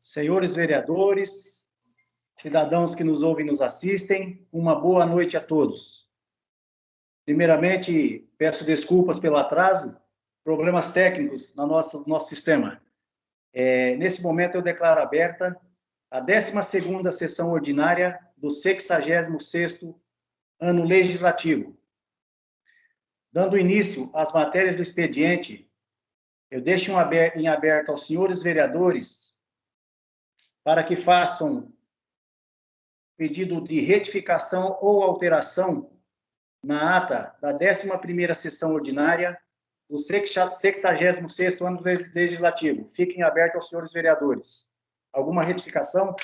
senhores vereadores, cidadãos que nos ouvem e nos assistem, uma boa noite a todos. Primeiramente, peço desculpas pelo atraso, problemas técnicos no nosso sistema. Nesse momento, eu declaro aberta a 12ª sessão ordinária do 66º ano legislativo. Dando início às matérias do expediente, eu deixo em aberto aos senhores vereadores para que façam pedido de retificação ou alteração na ata da 11ª sessão ordinária do 66º ano legislativo. Fiquem abertos aos senhores vereadores. Alguma retificação?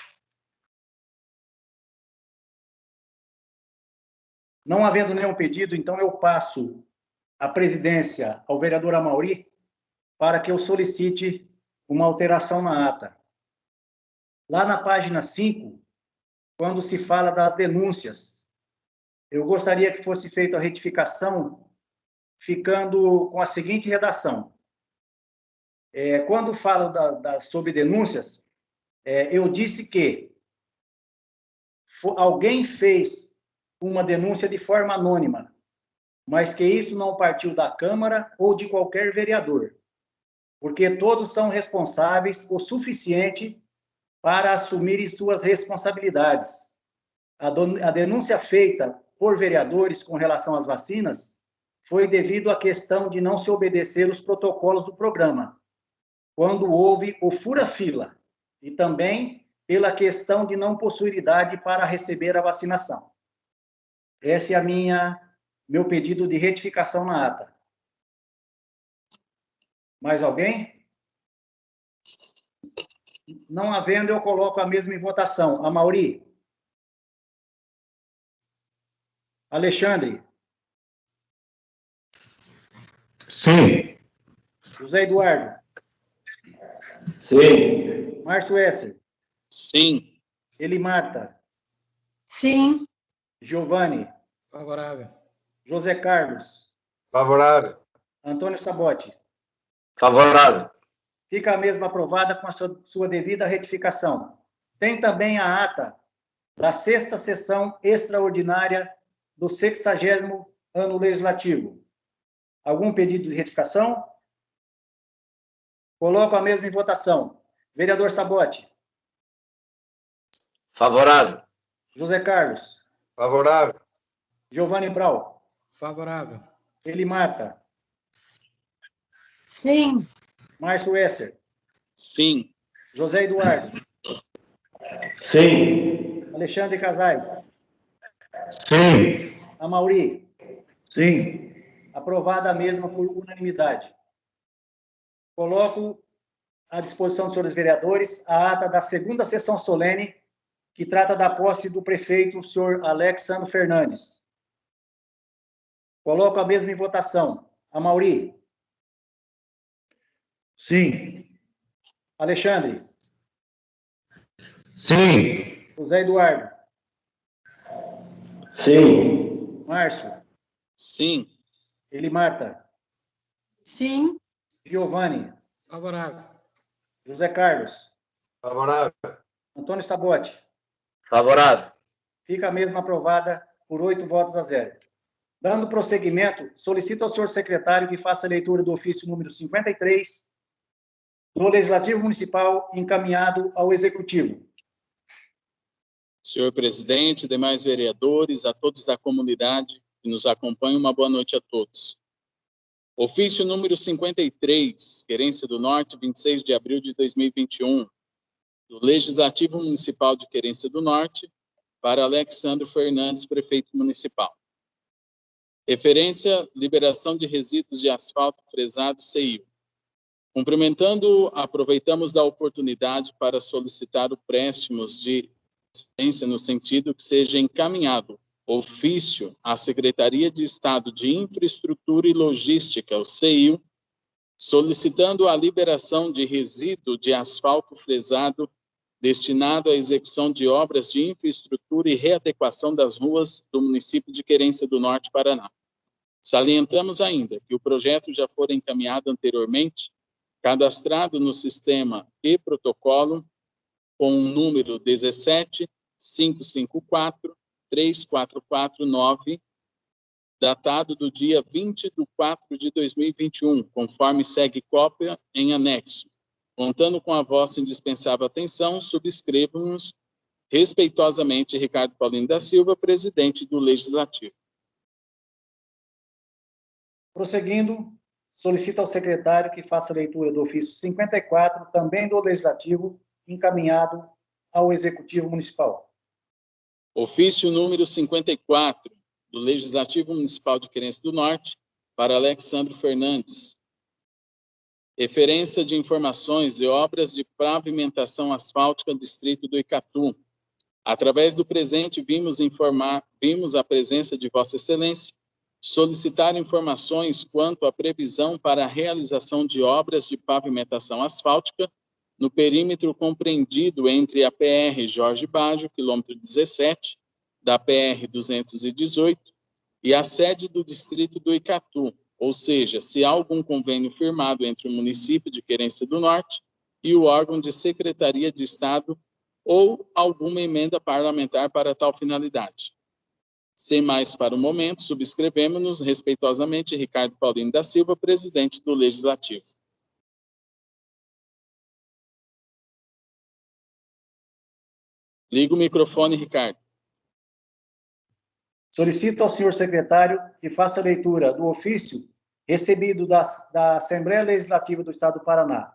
Não havendo nenhum pedido, então eu passo a presidência ao vereador Amaury para que eu solicite uma alteração na ata. Lá na página 5, quando se fala das denúncias, eu gostaria que fosse feita a retificação, ficando com a seguinte redação. Quando falo sobre denúncias, eu disse que alguém fez uma denúncia de forma anônima, mas que isso não partiu da Câmara ou de qualquer vereador, porque todos são responsáveis o suficiente para assumirem suas responsabilidades. A denúncia feita por vereadores com relação às vacinas foi devido à questão de não se obedecer os protocolos do programa, quando houve o fura-fila, e também pela questão de não possuir idade para receber a vacinação. Esse é meu pedido de retificação na ata. Mais alguém? Não havendo, eu coloco a mesma em votação. Amaury? Alexandre? Sim. José Eduardo? Sim. Márcio Esser? Sim. Elimarta? Sim. Giovanni? Favorável. José Carlos? Favorável. Antônio Sabotti? Favorável. Fica a mesma aprovada com a sua devida retificação. Tem também a ata da 6ª sessão extraordinária do 60º ano legislativo. Algum pedido de retificação? Coloco a mesma em votação. Vereador Sabotti? Favorável. José Carlos? Favorável. Giovanni Brau? Favorável. Elimarta? Sim. Márcio Esser? Sim. José Eduardo? Sim. Alexandre Casais? Sim. Amaury? Sim. Aprovada a mesma por unanimidade. Coloco à disposição dos senhores vereadores a ata da 2ª sessão solene, que trata da posse do prefeito, o senhor Alexandre Fernandes. Coloco a mesma em votação. Amaury? Sim. Alexandre? Sim. José Eduardo? Sim. Márcio? Sim. Elimarta? Sim. Giovanni? Favorável. José Carlos? Favorável. Antônio Sabotti? Favorável. Fica a mesma aprovada por 8 votos a 0. Dando prosseguimento, solicito ao senhor secretário que faça a leitura do ofício número 53 do Legislativo Municipal encaminhado ao Executivo. Senhor presidente, demais vereadores, a todos da comunidade que nos acompanham, uma boa noite a todos. Ofício número 53, Querência do Norte, 26 de abril de 2021, do Legislativo Municipal de Querência do Norte, para Alexandre Fernandes, prefeito municipal. Referência: liberação de resíduos de asfalto fresado CEIU. Cumprimentando, aproveitamos da oportunidade para solicitar o préstimo de assistência no sentido que seja encaminhado ofício à Secretaria de Estado de Infraestrutura e Logística, o CEIU, solicitando a liberação de resíduo de asfalto fresado destinado à execução de obras de infraestrutura e readequação das ruas do município de Querência do Norte, Paraná. Salientamos ainda que o projeto já foi encaminhado anteriormente, cadastrado no sistema e protocolo com o número 17.554.344.9, datado do dia 20/4/2021, conforme segue cópia em anexo. Contando com a vossa indispensável atenção, subscrevamos respeitosamente Ricardo Paulino da Silva, presidente do Legislativo. Prosseguindo, solicito ao secretário que faça a leitura do ofício 54, também do Legislativo, encaminhado ao Executivo Municipal. Ofício número 54, do Legislativo Municipal de Querência do Norte, para Alexandro Fernandes. Referência de informações e obras de pavimentação asfáltica Distrito do Icatu. Através do presente, vimos a presença de Vossa Excelência, solicitar informações quanto à previsão para a realização de obras de pavimentação asfáltica no perímetro compreendido entre a PR Jorge Baggio, quilômetro 17, da PR 218, e a sede do Distrito do Icatu, ou seja, se há algum convênio firmado entre o município de Querência do Norte e o órgão de Secretaria de Estado ou alguma emenda parlamentar para tal finalidade. Sem mais para o momento, subscrevemos-nos respeitosamente Ricardo Paulino da Silva, presidente do Legislativo. Liga o microfone, Ricardo. Solicito ao senhor secretário que faça a leitura do ofício recebido da Assembleia Legislativa do Estado do Paraná.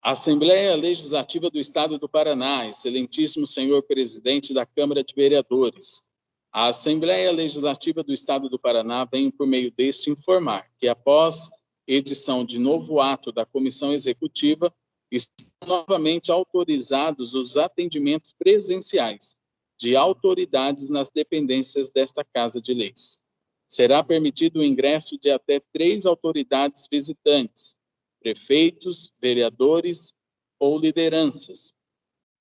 Assembleia Legislativa do Estado do Paraná, excelentíssimo senhor presidente da Câmara de Vereadores. A Assembleia Legislativa do Estado do Paraná vem, por meio deste, informar que, após edição de novo ato da Comissão Executiva, estão novamente autorizados os atendimentos presenciais de autoridades nas dependências desta Casa de Leis. Será permitido o ingresso de até 3 autoridades visitantes, prefeitos, vereadores ou lideranças,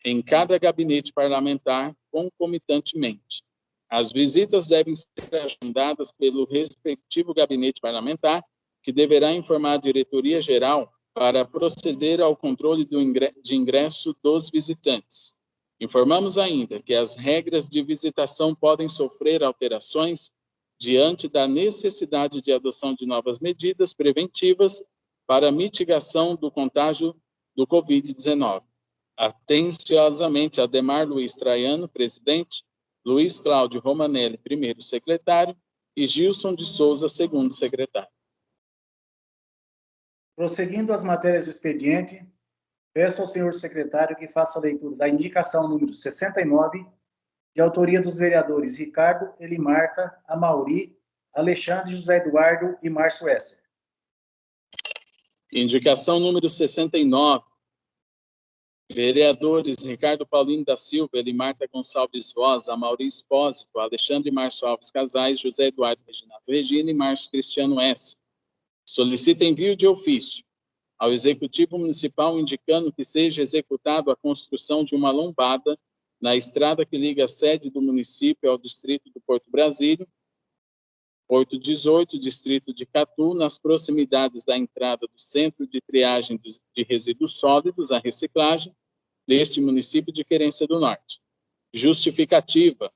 em cada gabinete parlamentar, concomitantemente. As visitas devem ser agendadas pelo respectivo gabinete parlamentar, que deverá informar a diretoria-geral para proceder ao controle de ingresso dos visitantes. Informamos ainda que as regras de visitação podem sofrer alterações diante da necessidade de adoção de novas medidas preventivas para a mitigação do contágio do Covid-19. Atenciosamente, Ademar Luiz Traiano, presidente, Luiz Cláudio Romanelli, primeiro secretário, e Gilson de Souza, segundo secretário. Prosseguindo as matérias do expediente, peço ao senhor secretário que faça a leitura da indicação número 69, de autoria dos vereadores Ricardo, Elimarta, Amauri, Alexandre, José Eduardo e Márcio Esser. Indicação número 69. Vereadores Ricardo Paulino da Silva, Elimarta Gonçalves Rosa, Amauri Espósito, Alexandre Márcio Alves Casais, José Eduardo Reginaldo Regina e Márcio Cristiano S. Solicita envio de ofício ao Executivo Municipal indicando que seja executado a construção de uma lombada na estrada que liga a sede do município ao distrito do Porto Brasília, Porto 18, distrito de Catu, nas proximidades da entrada do Centro de Triagem de Resíduos Sólidos, a reciclagem, deste município de Querência do Norte. Justificativa: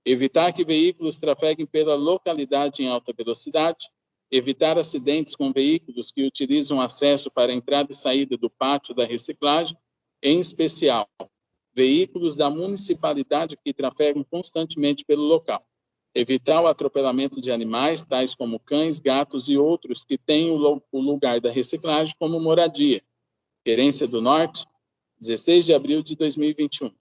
evitar que veículos trafeguem pela localidade em alta velocidade, evitar acidentes com veículos que utilizam acesso para a entrada e saída do pátio da reciclagem, em especial veículos da municipalidade que trafegam constantemente pelo local. Evitar o atropelamento de animais, tais como cães, gatos e outros que têm o lugar da reciclagem como moradia. Querência do Norte, 16 de abril de 2021.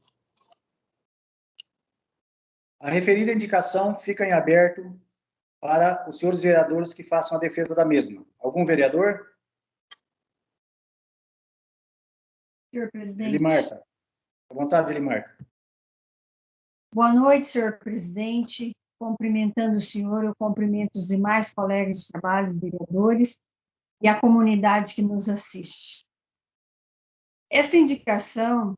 A referida indicação fica em aberto para os senhores vereadores que façam a defesa da mesma. Algum vereador? Senhor presidente. Elimarta. À vontade, Elimarta. Boa noite, senhor presidente. Cumprimentando o senhor, eu cumprimento os demais colegas de trabalho, os vereadores e a comunidade que nos assiste. Essa indicação,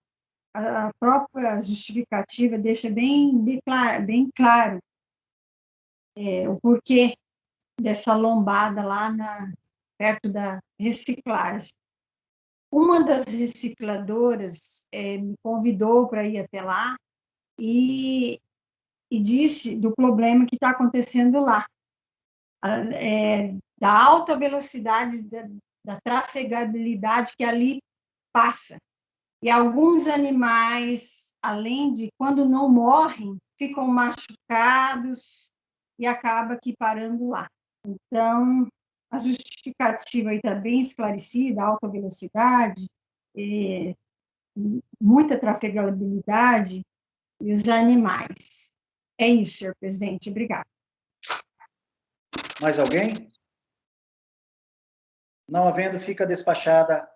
a própria justificativa deixa bem claro o porquê dessa lombada lá perto da reciclagem. uma das recicladoras me convidou para ir até lá e disse do problema que está acontecendo lá, da alta velocidade da trafegabilidade que ali passa. E alguns animais, além de, quando não morrem, ficam machucados e acaba aqui parando lá. Então, a justificativa está bem esclarecida, alta velocidade, muita trafegabilidade e os animais. É isso, senhor presidente. Obrigada. Mais alguém? Não havendo, fica despachada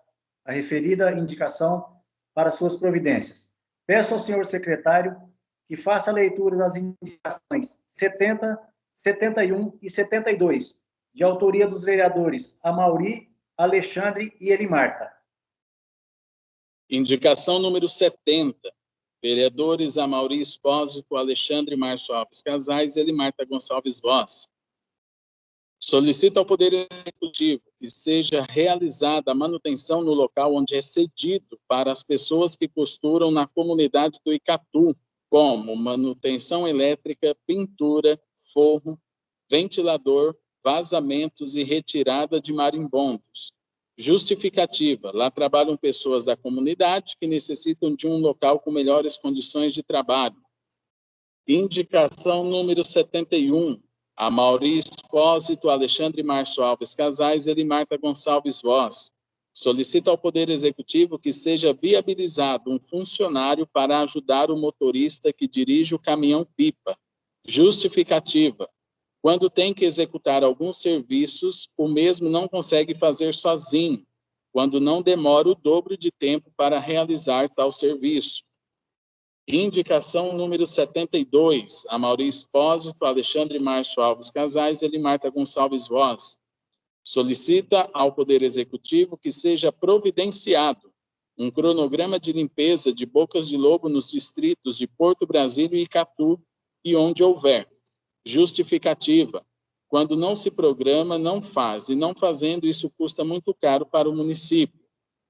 a referida indicação para suas providências. Peço ao senhor secretário que faça a leitura das indicações 70, 71 e 72, de autoria dos vereadores Amauri, Alexandre e Elimarta. Indicação número 70. Vereadores Amauri Espósito, Alexandre Márcio Alves Casais e Elimarta Gonçalves Voz. Solicita ao Poder Executivo que seja realizada a manutenção no local onde é cedido para as pessoas que costuram na comunidade do Icatu, como manutenção elétrica, pintura, forro, ventilador, vazamentos e retirada de marimbondos. Justificativa: lá trabalham pessoas da comunidade que necessitam de um local com melhores condições de trabalho. Indicação número 71. Amauri Espósito, Alexandre Márcio Alves Casais e Elimarta Gonçalves Voz. Solicita ao Poder Executivo que seja viabilizado um funcionário para ajudar o motorista que dirige o caminhão-pipa. Justificativa: quando tem que executar alguns serviços, o mesmo não consegue fazer sozinho, quando não demora o dobro de tempo para realizar tal serviço. Indicação número 72, Amauri Espósito, Alexandre Márcio Alves Casais e Elimarta Gonçalves Voz. Solicita ao Poder Executivo que seja providenciado um cronograma de limpeza de bocas de lobo nos distritos de Porto Brasílio e Icatu e onde houver. Justificativa: quando não se programa, não faz, e não fazendo, isso custa muito caro para o município.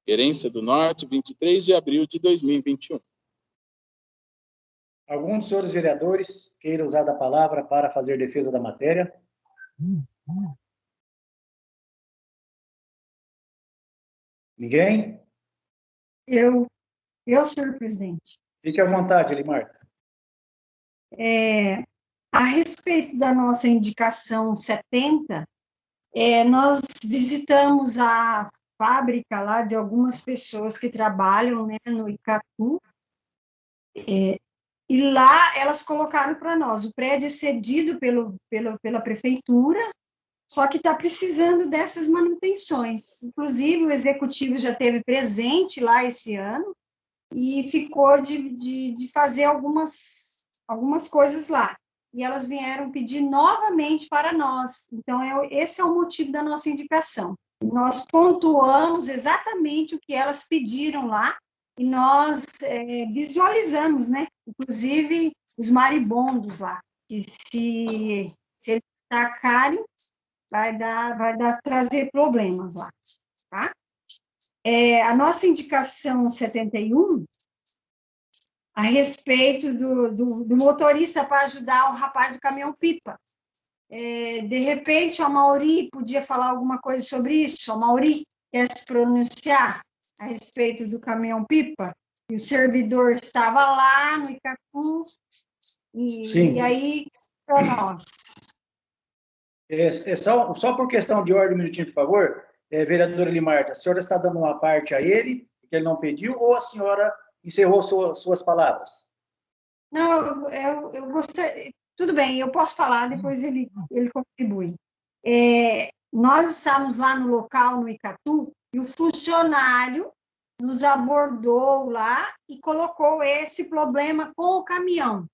Querência do Norte, 23 de abril de 2021. Algum dos senhores vereadores queira usar da palavra para fazer defesa da matéria? Ninguém? Eu, senhor presidente. Fique à vontade, Elimarta. A respeito da nossa indicação 70, nós visitamos a fábrica lá de algumas pessoas que trabalham, né, no Icatu, e lá elas colocaram para nós, o prédio é cedido pela prefeitura, só que está precisando dessas manutenções. Inclusive, o executivo já esteve presente lá esse ano e ficou de fazer algumas coisas lá. E elas vieram pedir novamente para nós. Então, esse é o motivo da nossa indicação. Nós pontuamos exatamente o que elas pediram lá e nós visualizamos, né? Inclusive, os maribondos lá, que se eles atacarem, vai trazer problemas lá, tá? A nossa indicação 71, a respeito do motorista para ajudar o rapaz do caminhão-pipa. De repente, a Amauri podia falar alguma coisa sobre isso? A Amauri quer se pronunciar a respeito do caminhão-pipa? E o servidor estava lá no Icatu, e aí, para nós. Só por questão de ordem, um minutinho, por favor. Vereadora Elimarta, a senhora está dando uma parte a ele, que ele não pediu, ou a senhora encerrou suas palavras? Não, eu gostaria... Tudo bem, eu posso falar, depois ele contribui. Nós estávamos lá no local, no Icatu, e o funcionário nos abordou lá e colocou esse problema com o caminhão.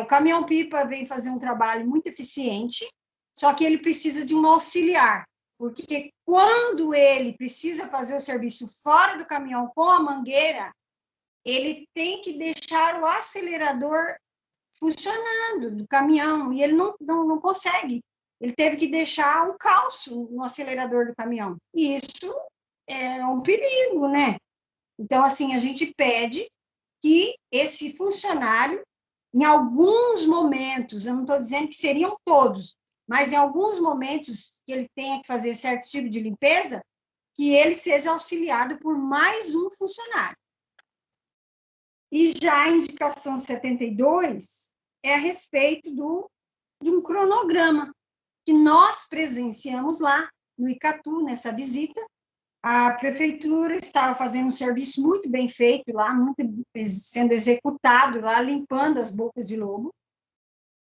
O caminhão-pipa vem fazer um trabalho muito eficiente, só que ele precisa de um auxiliar, porque quando ele precisa fazer o serviço fora do caminhão com a mangueira, ele tem que deixar o acelerador funcionando do caminhão, e ele não consegue. Ele teve que deixar um calço no acelerador do caminhão. E isso um perigo, né? Então, assim, a gente pede que esse funcionário, em alguns momentos, eu não estou dizendo que seriam todos, mas em alguns momentos que ele tenha que fazer certo tipo de limpeza, que ele seja auxiliado por mais um funcionário. E já a indicação 72 é a respeito de um cronograma que nós presenciamos lá no Icatu, nessa visita. A prefeitura estava fazendo um serviço muito bem feito lá, sendo executado lá, limpando as bocas de lobo.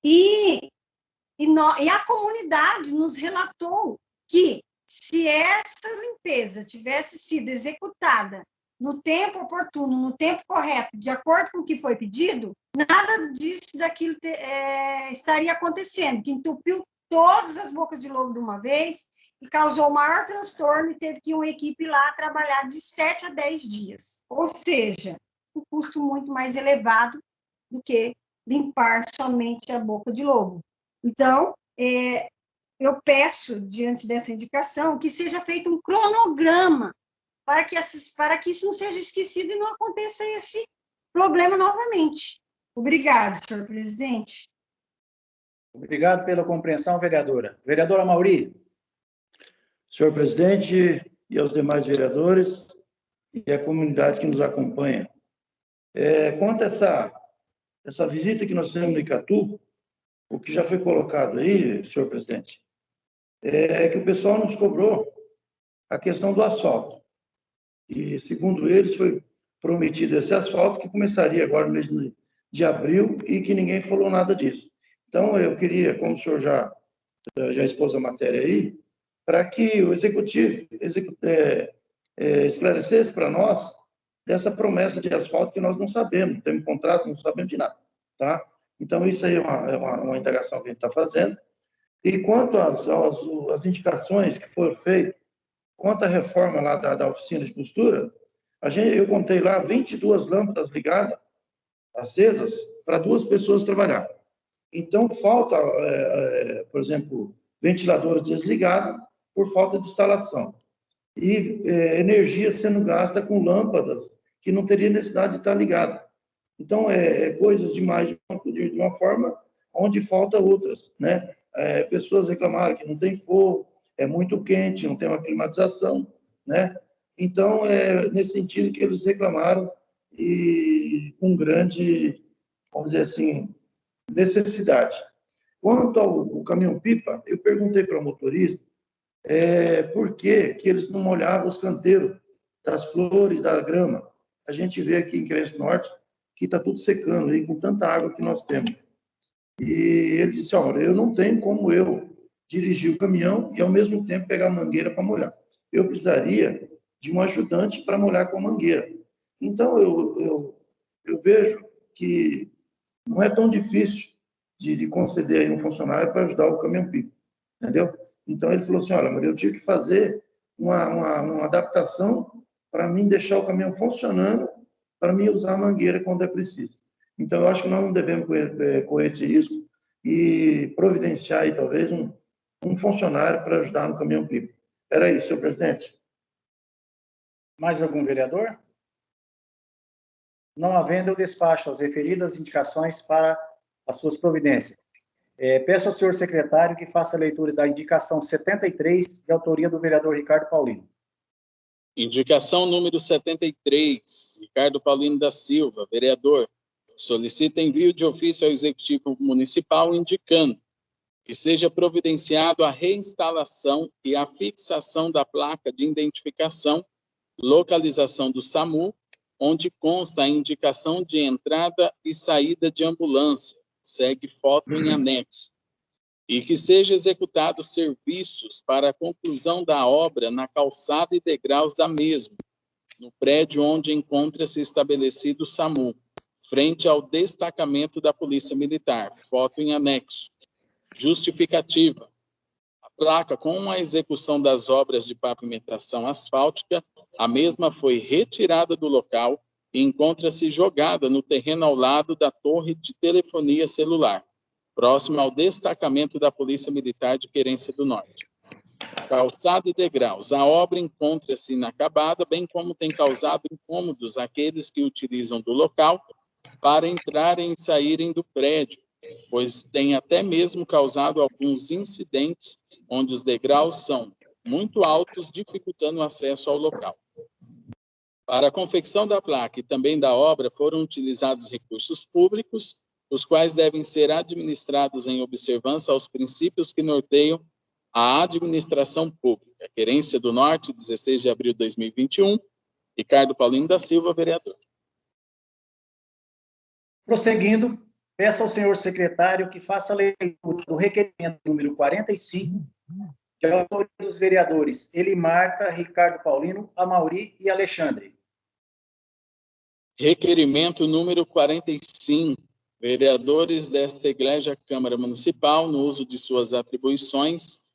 E a comunidade nos relatou que, se essa limpeza tivesse sido executada no tempo oportuno, no tempo correto, de acordo com o que foi pedido, nada daquilo estaria acontecendo, que entupiu todas as bocas de lobo de uma vez e causou maior transtorno e teve que ir uma equipe lá trabalhar de 7 a 10 dias. Ou seja, um custo muito mais elevado do que limpar somente a boca de lobo. Então, eu peço, diante dessa indicação, que seja feito um cronograma para que isso não seja esquecido e não aconteça esse problema novamente. Obrigada, senhor presidente. Obrigado pela compreensão, vereadora. Vereadora Mauri. Senhor presidente e aos demais vereadores e a comunidade que nos acompanha. Quanto a essa visita que nós fizemos no Icatu, o que já foi colocado aí, senhor presidente, é que o pessoal nos cobrou a questão do asfalto. E, segundo eles, foi prometido esse asfalto que começaria agora no mês de abril e que ninguém falou nada disso. Então, eu queria, como o senhor já expôs a matéria aí, para que o executivo esclarecesse para nós dessa promessa de asfalto que nós não sabemos, não temos contrato, não sabemos de nada, tá? Então, isso aí é uma indagação que a gente está fazendo. E quanto às indicações que foram feitas, quanto à reforma lá da oficina de costura, eu contei lá 22 lâmpadas ligadas, acesas, para 2 pessoas trabalhar. Então, falta, por exemplo, ventiladores desligados por falta de instalação. E energia sendo gasta com lâmpadas que não teria necessidade de estar ligada. Então, coisas demais de uma forma onde falta outras, né? Pessoas reclamaram que não tem fogo, é muito quente, não tem uma climatização, né? Então, nesse sentido que eles reclamaram e com grande, vamos dizer assim, necessidade. Quanto ao caminhão-pipa, eu perguntei para o motorista por que eles não molhavam os canteiros das flores, da grama. A gente vê aqui em Cresce Norte que está tudo secando aí com tanta água que nós temos. E ele disse, olha, eu não tenho como eu dirigir o caminhão e, ao mesmo tempo, pegar a mangueira para molhar. Eu precisaria de um ajudante para molhar com a mangueira. Então, eu vejo que não é tão difícil de conceder aí um funcionário para ajudar o caminhão-pipa, entendeu? Então, ele falou assim, olha, mas eu tive que fazer uma adaptação para mim deixar o caminhão funcionando, para mim usar a mangueira quando é preciso. Então, eu acho que nós não devemos correr esse risco e providenciar aí, talvez, um funcionário para ajudar no caminhão-pipa. Era isso, senhor presidente. Mais algum vereador? Não havendo, eu despacho as referidas indicações para as suas providências. Peço ao senhor secretário que faça a leitura da indicação 73, de autoria do vereador Ricardo Paulino. Indicação número 73, Ricardo Paulino da Silva, vereador, solicita envio de ofício ao Executivo Municipal indicando que seja providenciado a reinstalação e a fixação da placa de identificação, localização do SAMU, onde consta a indicação de entrada e saída de ambulância, segue foto em anexo, e que seja executado serviços para a conclusão da obra na calçada e degraus da mesma, no prédio onde encontra-se estabelecido o SAMU, frente ao destacamento da Polícia Militar, foto em anexo. Justificativa. A placa com a execução das obras de pavimentação asfáltica, a mesma foi retirada do local e encontra-se jogada no terreno ao lado da torre de telefonia celular, próximo ao destacamento da Polícia Militar de Querência do Norte. calçada e degraus. A obra encontra-se inacabada, bem como tem causado incômodos àqueles que utilizam do local para entrarem e saírem do prédio, pois tem até mesmo causado alguns incidentes onde os degraus são muito altos, dificultando o acesso ao local. Para a confecção da placa e também da obra foram utilizados recursos públicos, os quais devem ser administrados em observância aos princípios que norteiam a administração pública. Querência do Norte, 16 de abril de 2021, Ricardo Paulino da Silva, vereador. Prosseguindo, peço ao senhor secretário que faça a leitura do requerimento número 45, que é o autoria dos vereadores Elimarta, Ricardo Paulino, Amauri e Alexandre. Requerimento número 45. Vereadores desta Igreja Câmara Municipal, no uso de suas atribuições,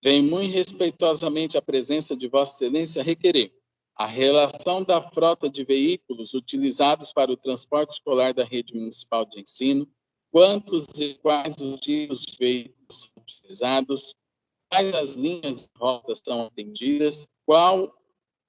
vem muito respeitosamente a presença de Vossa Excelência requerer a relação da frota de veículos utilizados para o transporte escolar da rede municipal de ensino, quantos e quais os dias os veículos são utilizados, quais as linhas e rotas são atendidas, qual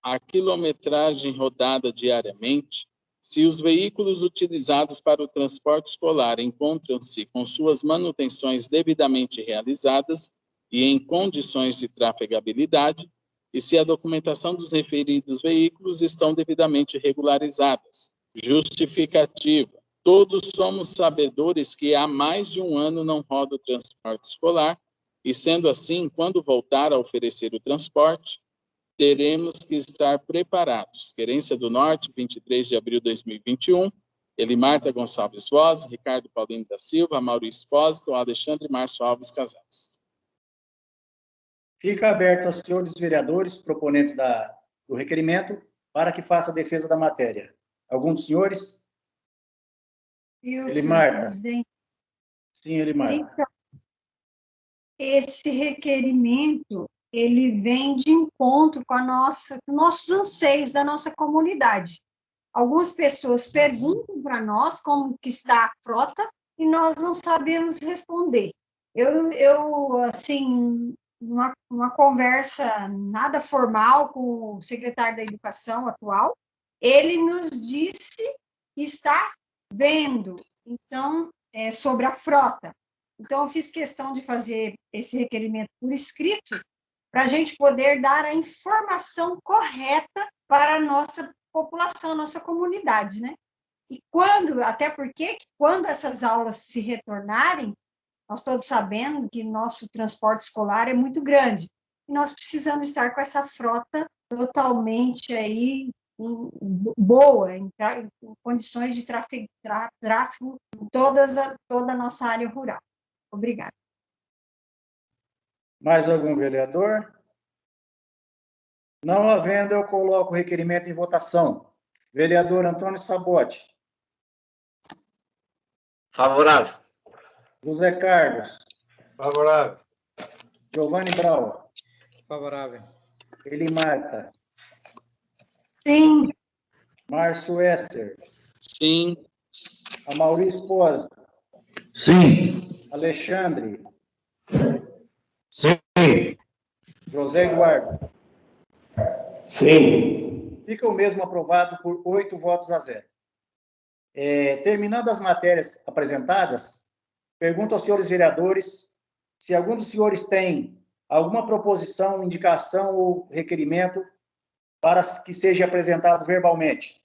a quilometragem rodada diariamente, se os veículos utilizados para o transporte escolar encontram-se com suas manutenções devidamente realizadas e em condições de trafegabilidade, e se a documentação dos referidos veículos estão devidamente regularizadas. Justificativa. Todos somos sabedores que há mais de um ano não roda o transporte escolar, e sendo assim, quando voltar a oferecer o transporte, teremos que estar preparados. Querência do Norte, 23 de abril de 2021, Elimarta Gonçalves Voz, Ricardo Paulino da Silva, Maurício Espósito, Alexandre Márcio Alves Casais. Fica aberto aos senhores vereadores, proponentes do requerimento, para que faça a defesa da matéria. Algum dos senhores? Elimarta. Presidente. Sim, Elimarta. Então, esse requerimento, ele vem de encontro com nossos anseios da nossa comunidade. Algumas pessoas perguntam para nós como que está a frota e nós não sabemos responder. Eu assim, uma conversa nada formal com o secretário da Educação atual, ele nos disse que está vendo, então, sobre a frota. Então, eu fiz questão de fazer esse requerimento por escrito, para a gente poder dar a informação correta para a nossa população, a nossa comunidade, né? E até porque, quando essas aulas se retornarem, nós todos sabemos que nosso transporte escolar é muito grande, e nós precisamos estar com essa frota totalmente aí boa, em condições de tráfego em toda a nossa área rural. Obrigada. Mais algum vereador? Não havendo, eu coloco o requerimento em votação. Vereador Antônio Sabote. Favorável. José Carlos. Favorável. Giovanni Brau. Favorável. Elimarta. Sim. Márcio Esser. Sim. Amauri Espósito. Sim. Alexandre. Sim. José Eduardo. Sim. Fica o mesmo aprovado por 8 votos a 0. Terminando as matérias apresentadas, pergunto aos senhores vereadores se algum dos senhores tem alguma proposição, indicação ou requerimento para que seja apresentado verbalmente.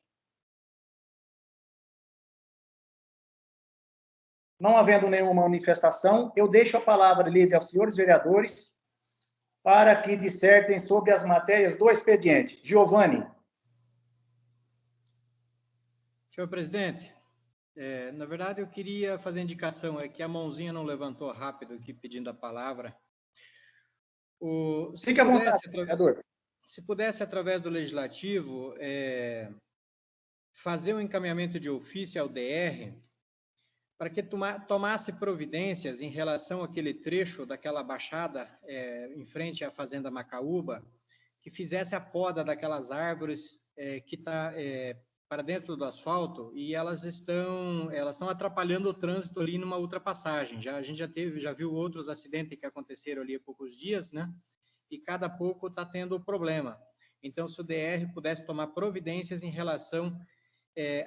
Não havendo nenhuma manifestação, eu deixo a palavra livre aos senhores vereadores para que dissertem sobre as matérias do expediente. Giovanni. Senhor presidente, na verdade eu queria fazer indicação, é que a mãozinha não levantou rápido aqui pedindo a palavra. Fique à vontade, vereador. Se pudesse, através do Legislativo, fazer um encaminhamento de ofício ao DR, para que tomasse providências em relação àquele trecho daquela baixada em frente à Fazenda Macaúba, que fizesse a poda daquelas árvores que está para dentro do asfalto, e elas estão atrapalhando o trânsito ali numa ultrapassagem. A gente já viu outros acidentes que aconteceram ali há poucos dias, né? e cada pouco está tendo problema. Então, se o DR pudesse tomar providências em relação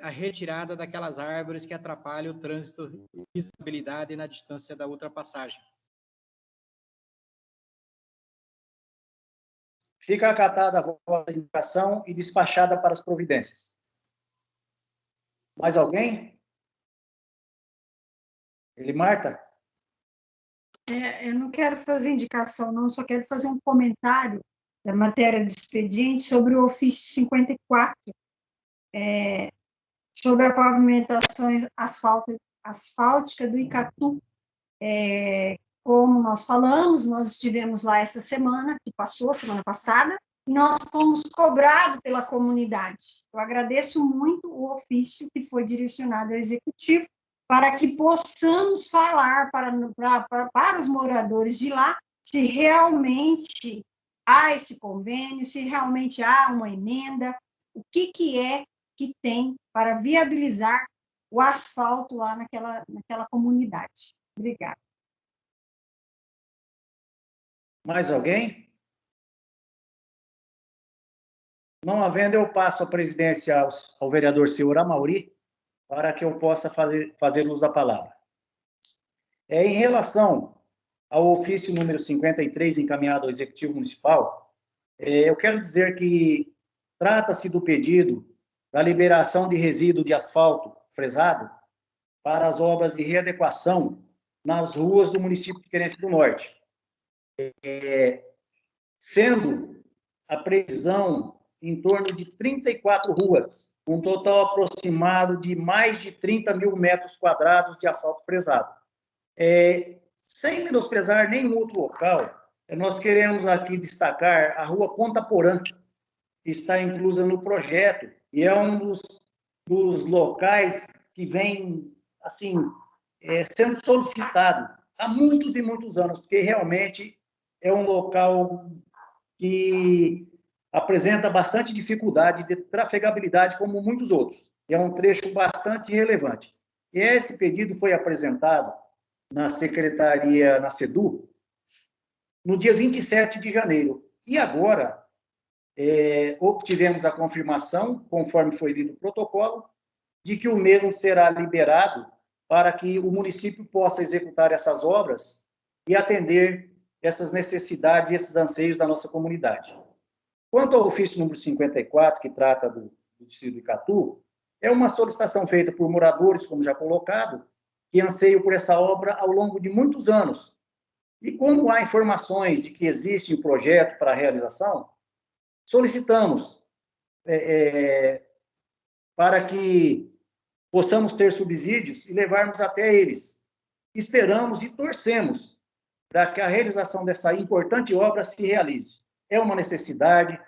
à retirada daquelas árvores que atrapalham o trânsito e visibilidade na distância da ultrapassagem. Fica acatada a vossa indicação e despachada para as providências. Mais alguém? Marta? Eu não quero fazer indicação, não, só quero fazer um comentário da matéria do expediente sobre o ofício 54, sobre a pavimentação asfáltica do Icatu. Como nós falamos, nós estivemos lá essa semana, que passou, semana passada, e nós fomos cobrados pela comunidade. Eu agradeço muito o ofício que foi direcionado ao Executivo, para que possamos falar para os moradores de lá se realmente há esse convênio, se realmente há uma emenda, o que é que tem para viabilizar o asfalto lá naquela comunidade. Obrigada. Mais alguém? Não havendo, eu passo a presidência ao vereador senhor Amauri, para que eu possa fazer uso da palavra. Em relação ao ofício número 53, encaminhado ao Executivo Municipal, eu quero dizer que trata-se do pedido da liberação de resíduo de asfalto fresado para as obras de readequação nas ruas do município de Querência do Norte. Sendo a previsão em torno de 34 ruas, um total aproximado de mais de 30 mil metros quadrados de asfalto fresado. Sem menosprezar nenhum outro local, nós queremos aqui destacar a rua Ponta Porã, que está inclusa no projeto, e é um dos locais que vem, assim, sendo solicitado há muitos e muitos anos, porque realmente é um local que apresenta bastante dificuldade de trafegabilidade, como muitos outros. É um trecho bastante relevante. E esse pedido foi apresentado na Secretaria, na SEDU, no dia 27 de janeiro. E agora, obtivemos a confirmação, conforme foi lido o protocolo, de que o mesmo será liberado para que o município possa executar essas obras e atender essas necessidades e esses anseios da nossa comunidade. Quanto ao ofício número 54, que trata do distrito do Icatu, é uma solicitação feita por moradores, como já colocado, que anseiam por essa obra ao longo de muitos anos. E como há informações de que existe um projeto para a realização, solicitamos para que possamos ter subsídios e levarmos até eles. Esperamos e torcemos para que a realização dessa importante obra se realize. É uma necessidade,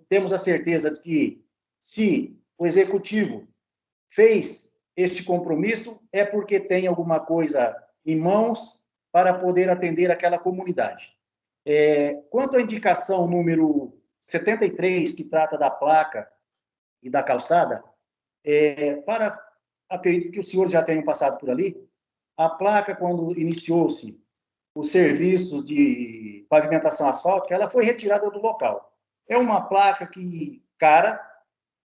temos a certeza de que, se o Executivo fez este compromisso, é porque tem alguma coisa em mãos para poder atender aquela comunidade. Quanto à indicação número 73, que trata da placa e da calçada, acredito que os senhores já tenham passado por ali, a placa, quando iniciou-se os serviços de pavimentação asfáltica, ela foi retirada do local. É uma placa cara,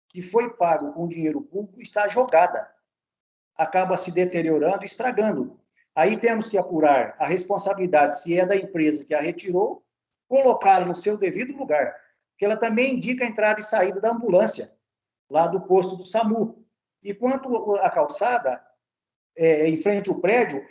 que foi pago com dinheiro público, está jogada, acaba se deteriorando e estragando. Aí temos que apurar a responsabilidade, se é da empresa que a retirou, colocá-la no seu devido lugar, porque ela também indica a entrada e saída da ambulância, lá do posto do SAMU. E quanto à calçada, em frente ao prédio,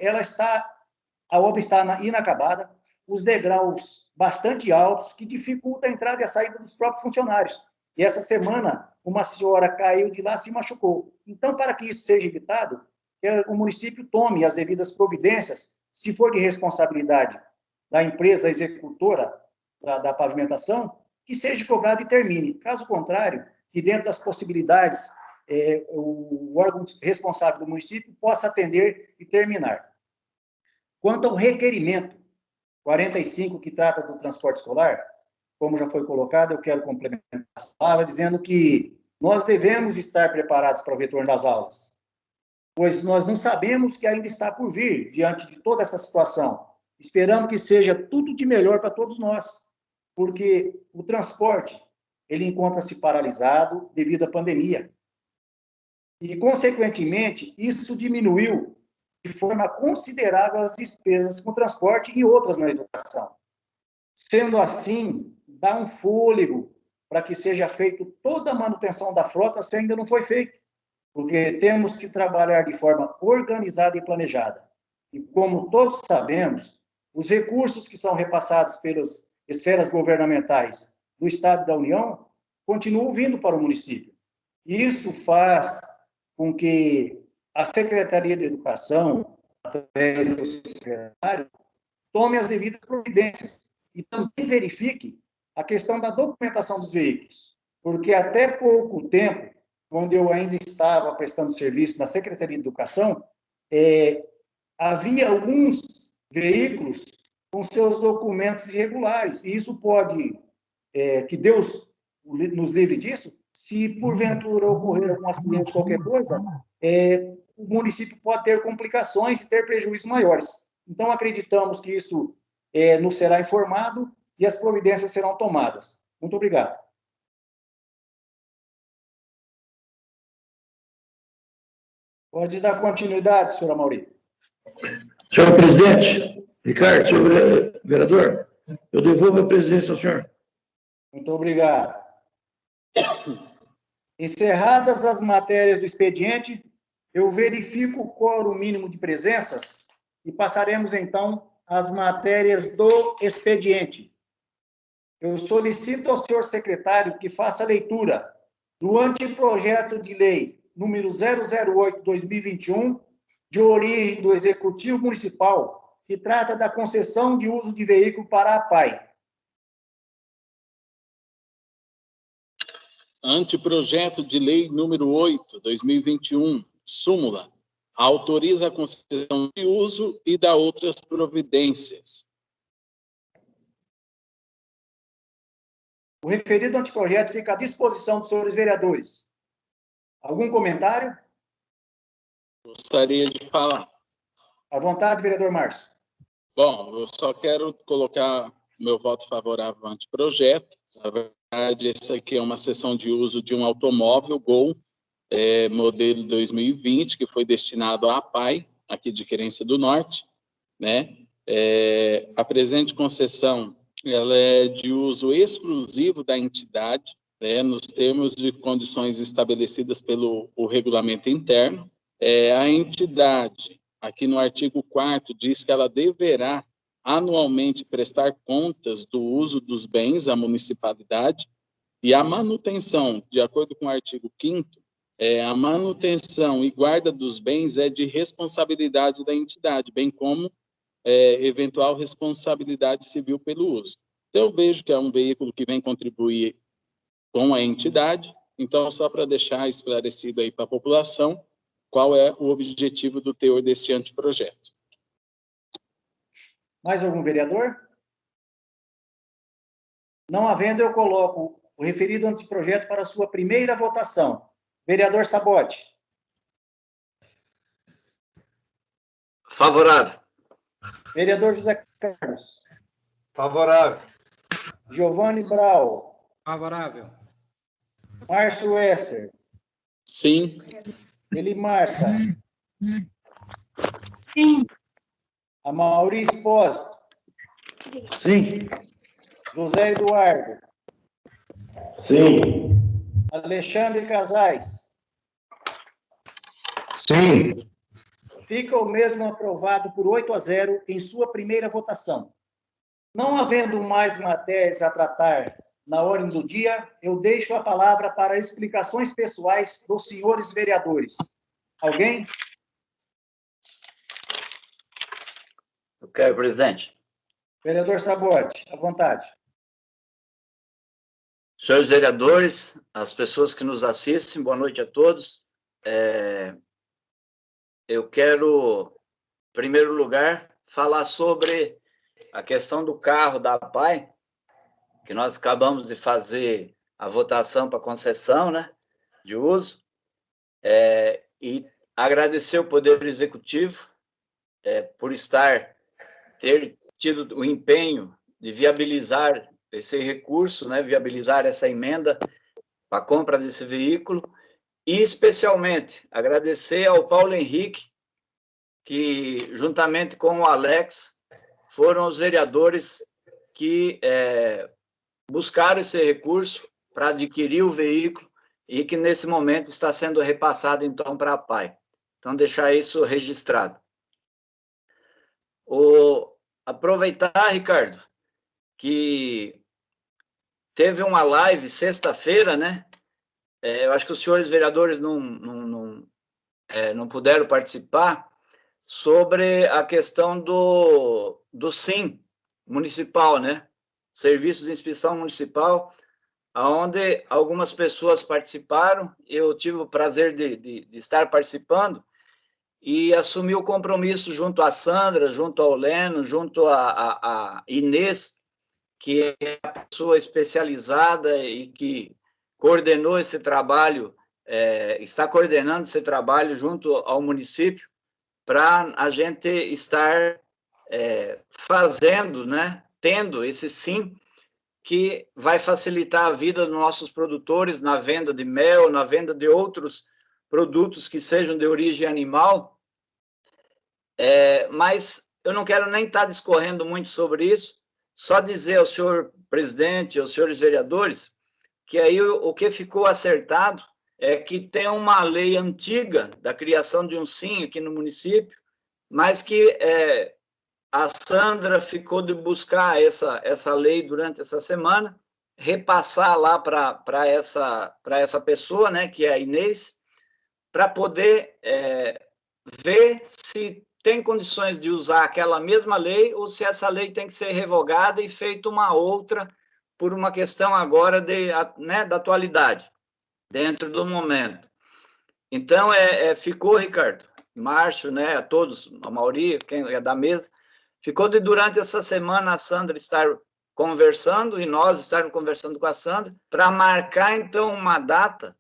a obra está inacabada, os degraus bastante altos, que dificultam a entrada e a saída dos próprios funcionários. E essa semana, uma senhora caiu de lá e se machucou. Então, para que isso seja evitado, o município tome as devidas providências, se for de responsabilidade da empresa executora da pavimentação, que seja cobrado e termine. Caso contrário, que dentro das possibilidades, o órgão responsável do município possa atender e terminar. Quanto ao requerimento 45, que trata do transporte escolar, como já foi colocado, eu quero complementar as palavras, dizendo que nós devemos estar preparados para o retorno das aulas, pois nós não sabemos o que ainda está por vir diante de toda essa situação. Esperamos que seja tudo de melhor para todos nós. porque o transporte ele encontra-se paralisado devido à pandemia. E, consequentemente, isso diminuiu de forma considerável as despesas com transporte e outras na educação. Sendo assim, dá um fôlego para que seja feita toda a manutenção da frota, se ainda não foi feito, porque temos que trabalhar de forma organizada e planejada. E, como todos sabemos, os recursos que são repassados pelas esferas governamentais do Estado e da União continuam vindo para o município. E isso faz com que a Secretaria de Educação, através do secretário, tome as devidas providências e também verifique a questão da documentação dos veículos, porque até pouco tempo, quando eu ainda estava prestando serviço na Secretaria de Educação, havia alguns veículos com seus documentos irregulares, e isso pode, que Deus nos livre disso, se porventura ocorrer algum acidente, qualquer coisa, o município pode ter complicações e ter prejuízos maiores. Então, acreditamos que isso nos será informado e as providências serão tomadas. Muito obrigado. Pode dar continuidade, senhor Amauri. Senhor presidente, Ricardo, senhor vereador, eu devolvo a presidência ao senhor. Muito obrigado. Encerradas as matérias do expediente, eu verifico o quórum mínimo de presenças e passaremos, então, às matérias do expediente. Eu solicito ao senhor secretário que faça a leitura do anteprojeto de lei número 008/2021, de origem do Executivo Municipal, que trata da concessão de uso de veículo para a APAE. Anteprojeto de lei número 8/2021, súmula, autoriza a concessão de uso e dá outras providências. O referido anteprojeto fica à disposição dos senhores vereadores. Algum comentário? Gostaria de falar. À vontade, vereador Márcio. Bom, eu só quero colocar meu voto favorável ao anteprojeto. Na verdade, essa aqui é uma cessão de uso de um automóvel Gol, modelo 2020, que foi destinado à APAE, aqui de Querência do Norte, né? A presente concessão, ela é de uso exclusivo da entidade, né, nos termos de condições estabelecidas pelo regulamento interno. A entidade, aqui no artigo 4º, diz que ela deverá anualmente prestar contas do uso dos bens à municipalidade e a manutenção, de acordo com o artigo 5º, a manutenção e guarda dos bens é de responsabilidade da entidade, bem como eventual responsabilidade civil pelo uso. Então, eu vejo que é um veículo que vem contribuir com a entidade, então, só para deixar esclarecido aí para a população qual é o objetivo do teor deste anteprojeto. Mais algum vereador? Não havendo, eu coloco o referido anteprojeto para a sua primeira votação. Vereador Sabote. Favorável. Vereador José Carlos. Favorável. Giovanni Brau. Favorável. Márcio Esser. Sim. Elimarca. Sim. Amauri Espósito. Sim. José Eduardo. Sim. Alexandre Casais. Sim. Fica o mesmo aprovado por 8-0 em sua primeira votação. Não havendo mais matérias a tratar na ordem do dia, eu deixo a palavra para explicações pessoais dos senhores vereadores. Alguém? Eu quero, presidente. Vereador Sabote, à vontade. Senhores vereadores, as pessoas que nos assistem, boa noite a todos. Eu quero, em primeiro lugar, falar sobre a questão do carro da APAE, que nós acabamos de fazer a votação para concessão, né, de uso, e agradecer o Poder Executivo por ter tido o empenho de viabilizar esse recurso, né, viabilizar essa emenda para a compra desse veículo, e especialmente agradecer ao Paulo Henrique, que juntamente com o Alex foram os vereadores que buscaram esse recurso para adquirir o veículo e que nesse momento está sendo repassado então para a PAI. Então deixar isso registrado. Aproveitar, Ricardo, que teve uma live sexta-feira, né? Eu acho que os senhores vereadores não puderam participar, sobre a questão do SIM municipal, né? Serviços de Inspeção Municipal, onde algumas pessoas participaram, eu tive o prazer de estar participando, e assumi o compromisso junto à Sandra, junto ao Leno, junto à Inês, que é a pessoa especializada e que coordenou esse trabalho, está coordenando esse trabalho junto ao município, para a gente estar fazendo, né, tendo esse SIM, que vai facilitar a vida dos nossos produtores na venda de mel, na venda de outros produtos que sejam de origem animal. Mas eu não quero nem estar discorrendo muito sobre isso, só dizer ao senhor presidente, aos senhores vereadores, que aí o que ficou acertado é que tem uma lei antiga da criação de um SIM aqui no município, mas que a Sandra ficou de buscar essa lei durante essa semana, repassar lá para essa pessoa, né, que é a Inês, para poder ver se tem condições de usar aquela mesma lei ou se essa lei tem que ser revogada e feita uma outra por uma questão agora da atualidade, dentro do momento. Então, ficou, Ricardo, Márcio, né, a todos, a maioria, quem é da mesa, ficou de durante essa semana a Sandra estar conversando e nós estarmos conversando com a Sandra para marcar, então, uma data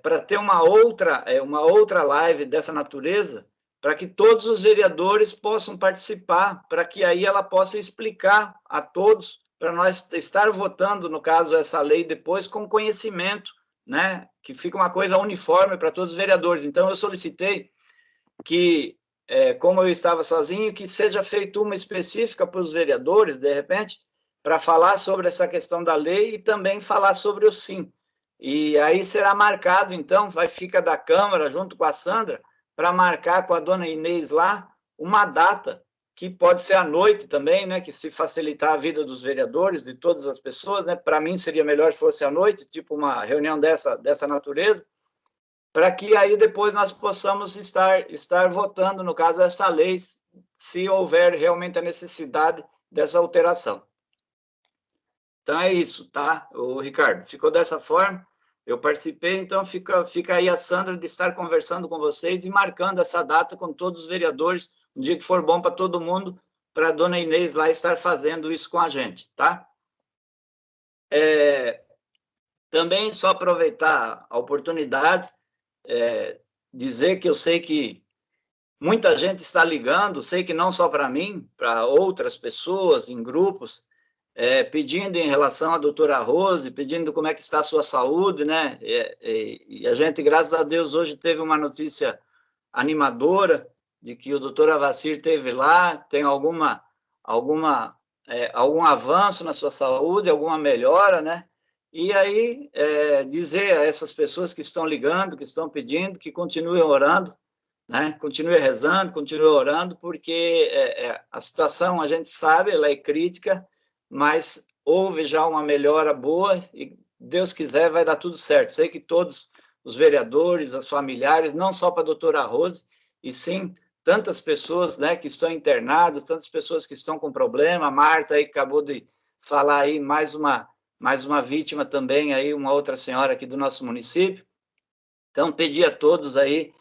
para ter uma outra live dessa natureza, para que todos os vereadores possam participar, para que aí ela possa explicar a todos, para nós estar votando, no caso, essa lei depois com conhecimento, né, que fica uma coisa uniforme para todos os vereadores. Então, eu solicitei que, como eu estava sozinho, que seja feita uma específica para os vereadores, de repente, para falar sobre essa questão da lei e também falar sobre o SIM. E aí será marcado, então, fica da Câmara, junto com a Sandra, para marcar com a dona Inês lá uma data, que pode ser à noite também, né, que se facilitar a vida dos vereadores, de todas as pessoas, né, para mim seria melhor se fosse à noite, tipo uma reunião dessa natureza, para que aí depois nós possamos estar votando, no caso, essa lei, se houver realmente a necessidade dessa alteração. Então é isso, tá, Ricardo? Ficou dessa forma, eu participei, então fica aí a Sandra de estar conversando com vocês e marcando essa data com todos os vereadores, um dia que for bom para todo mundo, para a dona Inês lá estar fazendo isso com a gente, tá? Também só aproveitar a oportunidade, dizer que eu sei que muita gente está ligando, sei que não só para mim, para outras pessoas, em grupos, pedindo em relação à doutora Rose, pedindo como é que está a sua saúde, né? E a gente, graças a Deus, hoje teve uma notícia animadora de que o doutor Avacir esteve lá, tem algum avanço na sua saúde, alguma melhora, né? E aí, dizer a essas pessoas que estão ligando, que estão pedindo, que continuem orando, né? Continuem rezando, continuem orando, porque a situação, a gente sabe, ela é crítica, mas houve já uma melhora boa e, Deus quiser, vai dar tudo certo. Sei que todos os vereadores, as familiares, não só para a doutora Rose, e sim tantas pessoas, né, que estão internadas, tantas pessoas que estão com problema. A Marta aí acabou de falar aí mais uma vítima também, aí uma outra senhora aqui do nosso município. Então, pedir a todos aí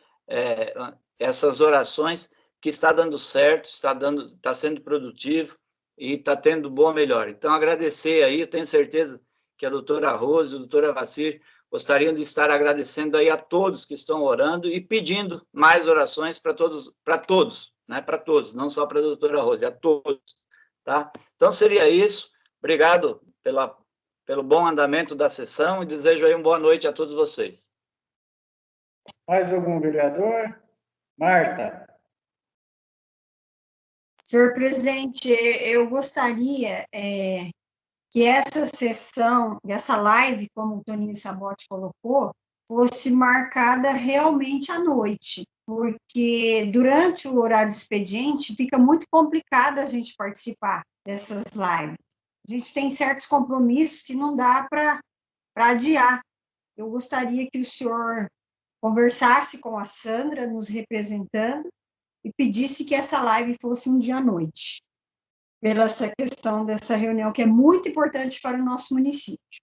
essas orações, que está dando certo, está sendo produtivo, e está tendo boa melhora. Então, agradecer aí, eu tenho certeza que a doutora Rose, o doutor Avacir, gostariam de estar agradecendo aí a todos que estão orando e pedindo mais orações para todos, né? Para todos, não só para a doutora Rose, a todos, tá? Então, seria isso. Obrigado pelo bom andamento da sessão e desejo aí uma boa noite a todos vocês. Mais algum vereador? Marta. Senhor presidente, eu gostaria que essa sessão, essa live, como o Toninho Sabotti colocou, fosse marcada realmente à noite, porque durante o horário do expediente fica muito complicado a gente participar dessas lives. A gente tem certos compromissos que não dá para adiar. Eu gostaria que o senhor conversasse com a Sandra, nos representando, e pedisse que essa live fosse um dia à noite, pela essa questão dessa reunião, que é muito importante para o nosso município.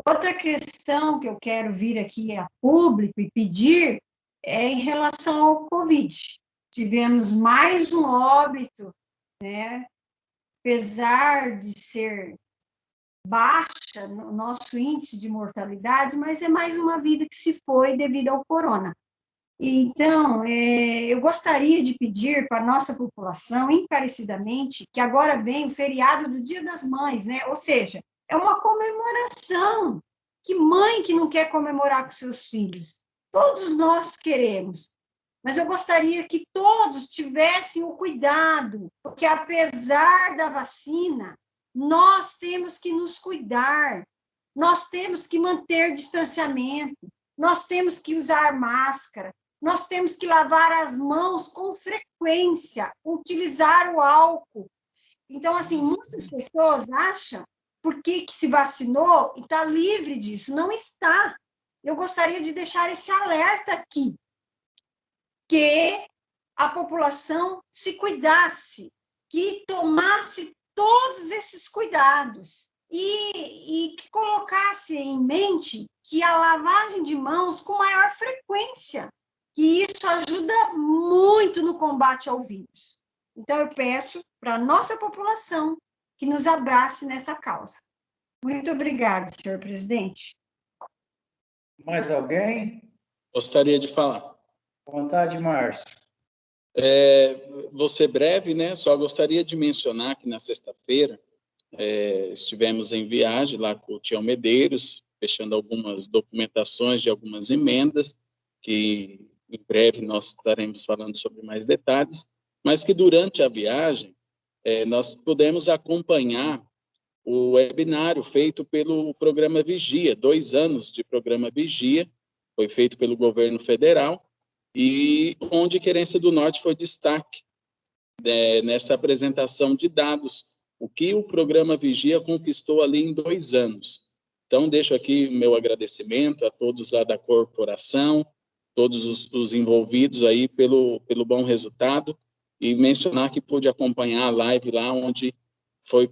Outra questão que eu quero vir aqui a público e pedir é em relação ao Covid. Tivemos mais um óbito, né? Apesar de ser baixa no nosso índice de mortalidade, mas é mais uma vida que se foi devido ao corona. Então, eu gostaria de pedir para a nossa população, encarecidamente, que agora vem o feriado do Dia das Mães, né? Ou seja, é uma comemoração. Que mãe que não quer comemorar com seus filhos? Todos nós queremos. Mas eu gostaria que todos tivessem o cuidado, porque apesar da vacina, nós temos que nos cuidar, nós temos que manter distanciamento, nós temos que usar máscara, nós temos que lavar as mãos com frequência, utilizar o álcool. Então, assim, muitas pessoas acham porque que se vacinou e está livre disso. Não está. Eu gostaria de deixar esse alerta aqui, que a população se cuidasse, que tomasse todos esses cuidados e que colocasse em mente que a lavagem de mãos com maior frequência, que isso ajuda muito no combate ao vírus. Então, eu peço para a nossa população que nos abrace nessa causa. Muito obrigada, senhor presidente. Mais alguém? Gostaria de falar. À vontade, Márcio. Vou ser breve, né? Só gostaria de mencionar que na sexta-feira estivemos em viagem lá com o Tião Medeiros, fechando algumas documentações de algumas emendas, que em breve nós estaremos falando sobre mais detalhes, mas que durante a viagem nós pudemos acompanhar o webinário feito pelo programa Vigia, 2 anos de programa Vigia, foi feito pelo governo federal, e onde Querência do Norte foi destaque nessa apresentação de dados, o que o programa Vigia conquistou ali em 2 anos. Então, deixo aqui o meu agradecimento a todos lá da corporação, todos os envolvidos aí pelo bom resultado, e mencionar que pude acompanhar a live lá, onde foi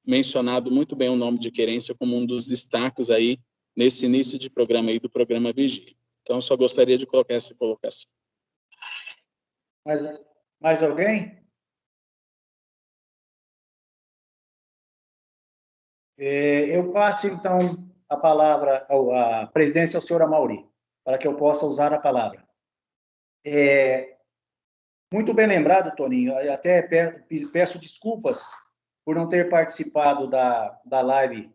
mencionado muito bem o nome de Querência como um dos destaques aí nesse início de programa aí do programa Vigia. Então, só gostaria de colocar essa colocação. Mais alguém? Eu passo, então, a palavra, a presidência ao senhor Amaury, para que eu possa usar a palavra. Muito bem lembrado, Toninho, até peço desculpas por não ter participado da live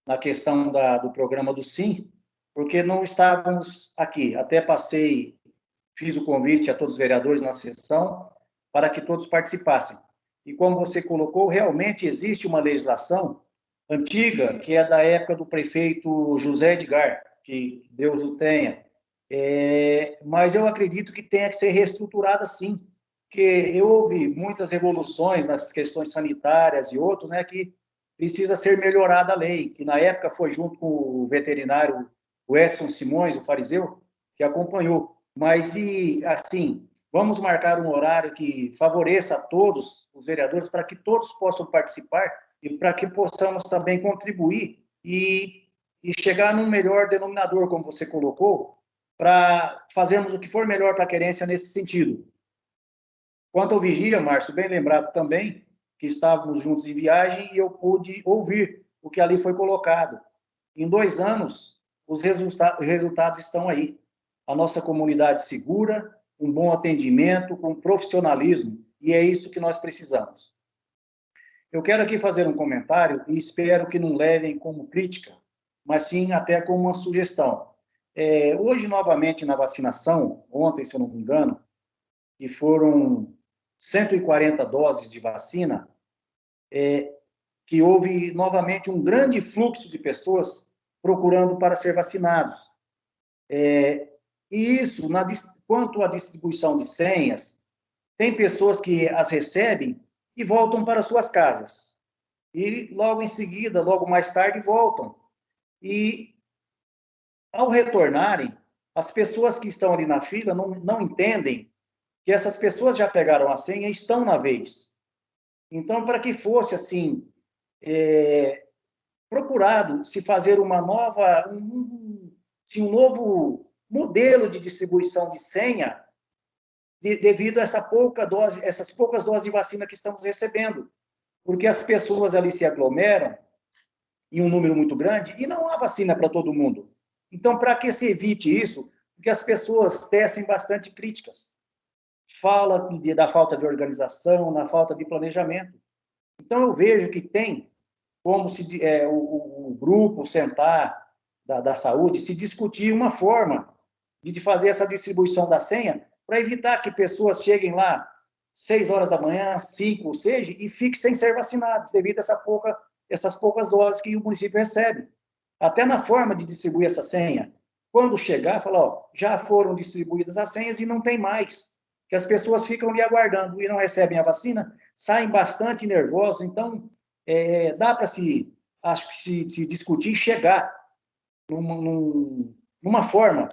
na questão do programa do Sim, porque não estávamos aqui. Até fiz o convite a todos os vereadores na sessão para que todos participassem. E como você colocou, realmente existe uma legislação antiga, que é da época do prefeito José Edgar, que Deus o tenha. Mas eu acredito que tenha que ser reestruturada, sim, porque houve muitas evoluções nas questões sanitárias e outros, né, que precisa ser melhorada a lei, que na época foi junto com o veterinário, o Edson Simões, o fariseu, que acompanhou. Mas, assim, vamos marcar um horário que favoreça a todos os vereadores, para que todos possam participar e para que possamos também contribuir e chegar num melhor denominador, como você colocou, para fazermos o que for melhor para a Querência nesse sentido. Quanto ao Vigia, Márcio, bem lembrado também, que estávamos juntos em viagem e eu pude ouvir o que ali foi colocado. Em 2 anos, os resultados estão aí. A nossa comunidade segura, um bom atendimento, com profissionalismo, e é isso que nós precisamos. Eu quero aqui fazer um comentário e espero que não levem como crítica, mas sim até como uma sugestão. Hoje, novamente, na vacinação, ontem, se eu não me engano, que foram 140 doses de vacina, que houve novamente um grande fluxo de pessoas procurando para ser vacinados. E isso, quanto à distribuição de senhas, tem pessoas que as recebem e voltam para suas casas. E logo em seguida, logo mais tarde, voltam. E, ao retornarem, as pessoas que estão ali na fila não entendem que essas pessoas já pegaram a senha e estão na vez. Então, para que fosse assim, procurado se fazer um novo modelo de distribuição de senha devido a essas poucas doses de vacina que estamos recebendo. Porque as pessoas ali se aglomeram em um número muito grande e não há vacina para todo mundo. Então, para que se evite isso? Porque as pessoas tecem bastante críticas. Fala da falta de organização, na falta de planejamento. Então, eu vejo que tem como o grupo sentar da saúde, se discutir uma forma de fazer essa distribuição da senha para evitar que pessoas cheguem lá 6 horas da manhã, 5, ou seja, e fiquem sem ser vacinados, devido a essas poucas doses que o município recebe. Até na forma de distribuir essa senha. Quando chegar, falar, já foram distribuídas as senhas e não tem mais. Que as pessoas ficam ali aguardando e não recebem a vacina, saem bastante nervosos. Então, dá para se discutir e chegar numa forma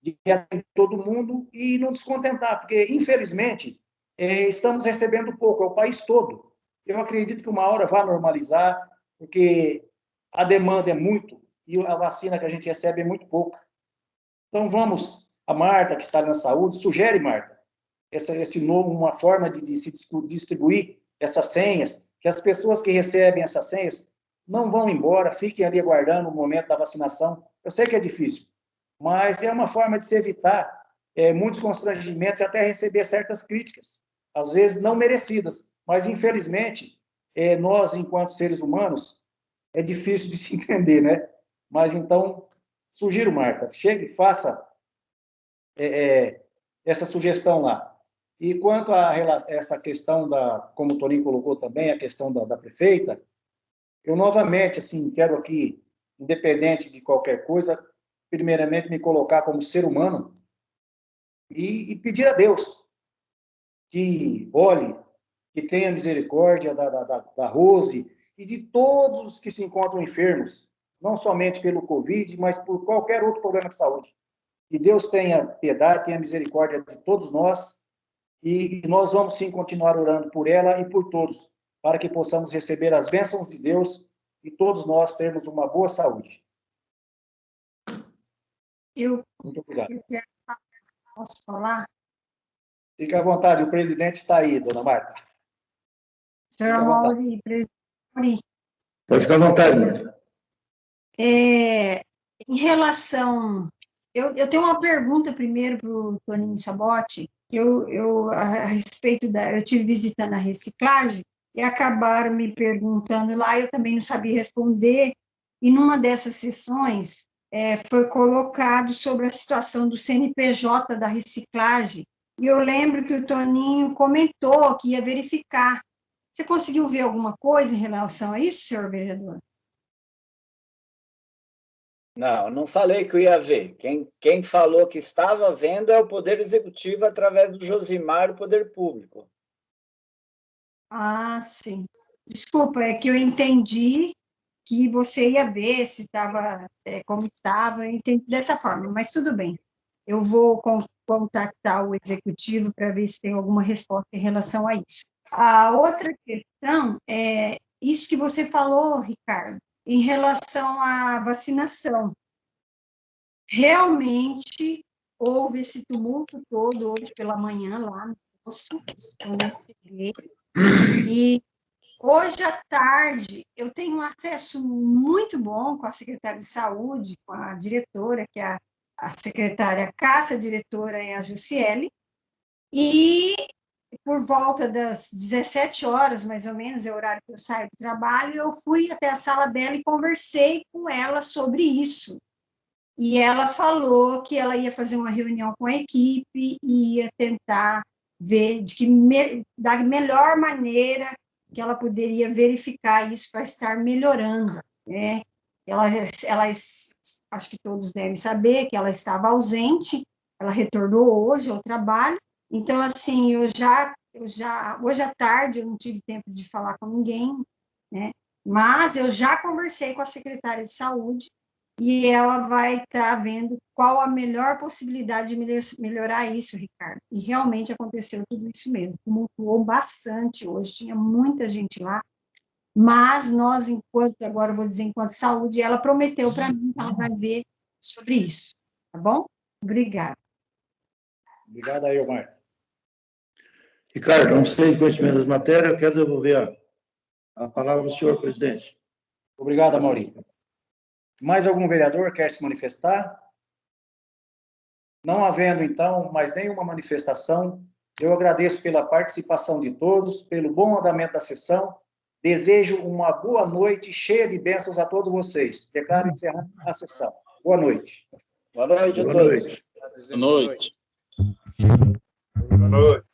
de atender todo mundo e não descontentar, porque, infelizmente, estamos recebendo pouco, é o país todo. Eu acredito que uma hora vai normalizar, porque a demanda é muito e a vacina que a gente recebe é muito pouca. Então, a Marta, que está na saúde, sugere, Marta, uma forma de se distribuir essas senhas, que as pessoas que recebem essas senhas não vão embora, fiquem ali aguardando o momento da vacinação. Eu sei que é difícil, mas é uma forma de se evitar muitos constrangimentos e até receber certas críticas, às vezes não merecidas, mas, infelizmente, nós, enquanto seres humanos, é difícil de se entender, né? Mas, então, sugiro, Marta, chegue e faça essa sugestão lá. E quanto a essa questão como o Toninho colocou também, a questão da prefeita, eu novamente, assim, quero aqui, independente de qualquer coisa, primeiramente me colocar como ser humano e pedir a Deus que olhe, que tenha misericórdia da Rose e de todos os que se encontram enfermos, não somente pelo Covid, mas por qualquer outro problema de saúde. Que Deus tenha piedade, tenha misericórdia de todos nós, e nós vamos sim continuar orando por ela e por todos, para que possamos receber as bênçãos de Deus e todos nós termos uma boa saúde. Muito obrigado. Posso falar? Fique à vontade, o presidente está aí, dona Marta. Senhor Amauri, presidente. Pode ficar à vontade, Marta. Em relação... Eu tenho uma pergunta primeiro para o Toninho Sabotti, que a respeito eu estive visitando a reciclagem e acabaram me perguntando lá, eu também não sabia responder, e numa dessas sessões foi colocado sobre a situação do CNPJ da reciclagem, e eu lembro que o Toninho comentou que ia verificar. Você conseguiu ver alguma coisa em relação a isso, senhor vereador? Não falei que eu ia ver. Quem falou que estava vendo é o Poder Executivo através do Josimar, o Poder Público. Ah, sim. Desculpa, é que eu entendi que você ia ver se estava, como estava, eu entendi dessa forma, mas tudo bem. Eu vou contactar o executivo para ver se tem alguma resposta em relação a isso. A outra questão é isso que você falou, Ricardo, em relação à vacinação. Realmente houve esse tumulto todo hoje pela manhã lá no posto, quando eu cheguei, e hoje à tarde eu tenho um acesso muito bom com a secretária de saúde, com a diretora, que é a secretária Cássia, a diretora é a Jussiele, e por volta das 17 horas, mais ou menos, é o horário que eu saio do trabalho, eu fui até a sala dela e conversei com ela sobre isso. E ela falou que ela ia fazer uma reunião com a equipe e ia tentar ver da melhor maneira que ela poderia verificar isso para estar melhorando, né? Ela, acho que todos devem saber que ela estava ausente, ela retornou hoje ao trabalho. Então, assim, hoje à tarde eu não tive tempo de falar com ninguém, né? Mas eu já conversei com a secretária de saúde e ela vai estar vendo qual a melhor possibilidade de melhorar isso, Ricardo. E realmente aconteceu tudo isso mesmo. Tumultuou bastante hoje, tinha muita gente lá, mas nós, agora eu vou dizer, enquanto saúde, ela prometeu para mim que ela vai ver sobre isso, tá bom? Obrigada. Obrigado aí, Marco. Ricardo, não sei de conhecimento das matérias, eu quero devolver a palavra ao senhor, presidente. Obrigado, Maurício. Mais algum vereador quer se manifestar? Não havendo, então, mais nenhuma manifestação, eu agradeço pela participação de todos, pelo bom andamento da sessão. Desejo uma boa noite, cheia de bênçãos a todos vocês. Declaro encerrada a sessão. Boa noite. Boa noite a Boa todos. noite. Boa noite. Boa noite.